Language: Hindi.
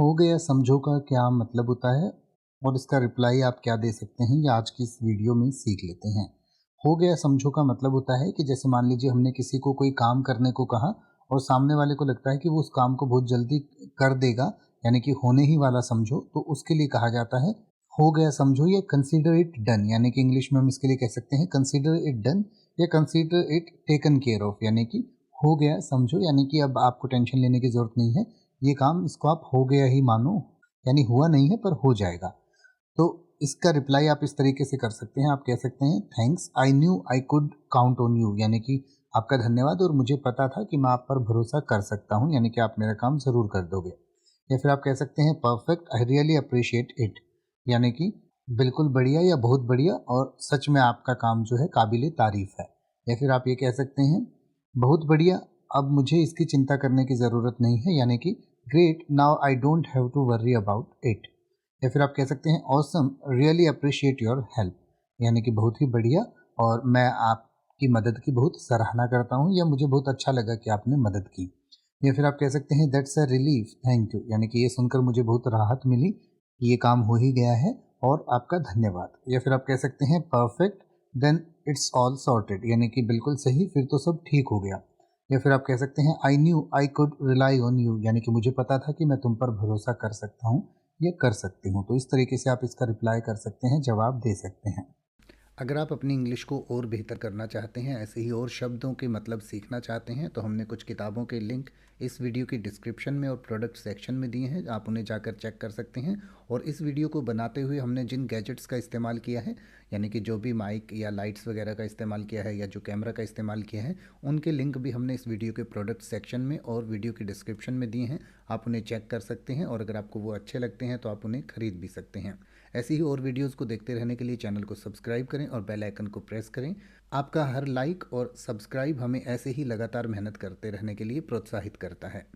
हो गया समझो का क्या मतलब होता है और इसका रिप्लाई आप क्या दे सकते हैं, ये आज की इस वीडियो में सीख लेते हैं। हो गया समझो का मतलब होता है कि जैसे मान लीजिए हमने किसी को कोई काम करने को कहा और सामने वाले को लगता है कि वो उस काम को बहुत जल्दी कर देगा, यानी कि होने ही वाला समझो, तो उसके लिए कहा जाता है हो गया समझो या कंसीडर इट डन। यानी कि इंग्लिश में हम इसके लिए कह सकते हैं कंसीडर इट डन या consider it taken care of. यानी कि हो गया समझो यानी कि अब आपको टेंशन लेने की ज़रूरत नहीं है, ये काम इसको आप हो गया ही मानो, यानी हुआ नहीं है पर हो जाएगा। तो इसका रिप्लाई आप इस तरीके से कर सकते हैं, आप कह सकते हैं thanks I knew I could count on you. यानी कि आपका धन्यवाद और मुझे पता था कि मैं आप पर भरोसा कर सकता हूँ, यानी कि आप मेरा काम ज़रूर कर दोगे। या फिर आप कह सकते हैं perfect I really appreciate it. यानी कि बिल्कुल बढ़िया या बहुत बढ़िया और सच में आपका काम जो है काबिल तारीफ़ है। या फिर आप ये कह सकते हैं बहुत बढ़िया, अब मुझे इसकी चिंता करने की ज़रूरत नहीं है। यानी कि great now I don't have to worry about it. या फिर आप कह सकते हैं awesome really appreciate your help. यानी कि बहुत ही बढ़िया और मैं आपकी मदद की बहुत सराहना करता हूँ या मुझे बहुत अच्छा लगा कि आपने मदद की। या फिर आप कह सकते हैं that's a relief thank you. यानी कि ये सुनकर मुझे बहुत राहत मिली कि ये काम हो ही गया है और आपका धन्यवाद। या फिर आप कह सकते हैं perfect then it's all sorted. यानी कि बिल्कुल सही, फिर तो सब ठीक हो गया। या फिर आप कह सकते हैं I knew I could rely on you. यानी कि मुझे पता था कि मैं तुम पर भरोसा कर सकता हूँ या कर सकती हूँ। तो इस तरीके से आप इसका रिप्लाई कर सकते हैं, जवाब दे सकते हैं। अगर आप अपनी इंग्लिश को और बेहतर करना चाहते हैं, ऐसे ही और शब्दों के मतलब सीखना चाहते हैं, तो हमने कुछ किताबों के लिंक इस वीडियो की डिस्क्रिप्शन में और प्रोडक्ट सेक्शन में दिए हैं, आप उन्हें जाकर चेक कर सकते हैं। और इस वीडियो को बनाते हुए हमने जिन गैजेट्स का इस्तेमाल किया है, यानी कि जो भी माइक या लाइट्स वगैरह का इस्तेमाल किया है या जो कैमरा का इस्तेमाल किया है, उनके लिंक भी हमने इस वीडियो के प्रोडक्ट सेक्शन में और वीडियो की डिस्क्रिप्शन में दिए हैं। आप उन्हें चेक कर सकते हैं और अगर आपको वो अच्छे लगते हैं तो आप उन्हें खरीद भी सकते हैं। ऐसी ही और वीडियोस को देखते रहने के लिए चैनल को सब्सक्राइब करें और बेल आइकन को प्रेस करें। आपका हर लाइक और सब्सक्राइब हमें ऐसे ही लगातार मेहनत करते रहने के लिए प्रोत्साहित करता है।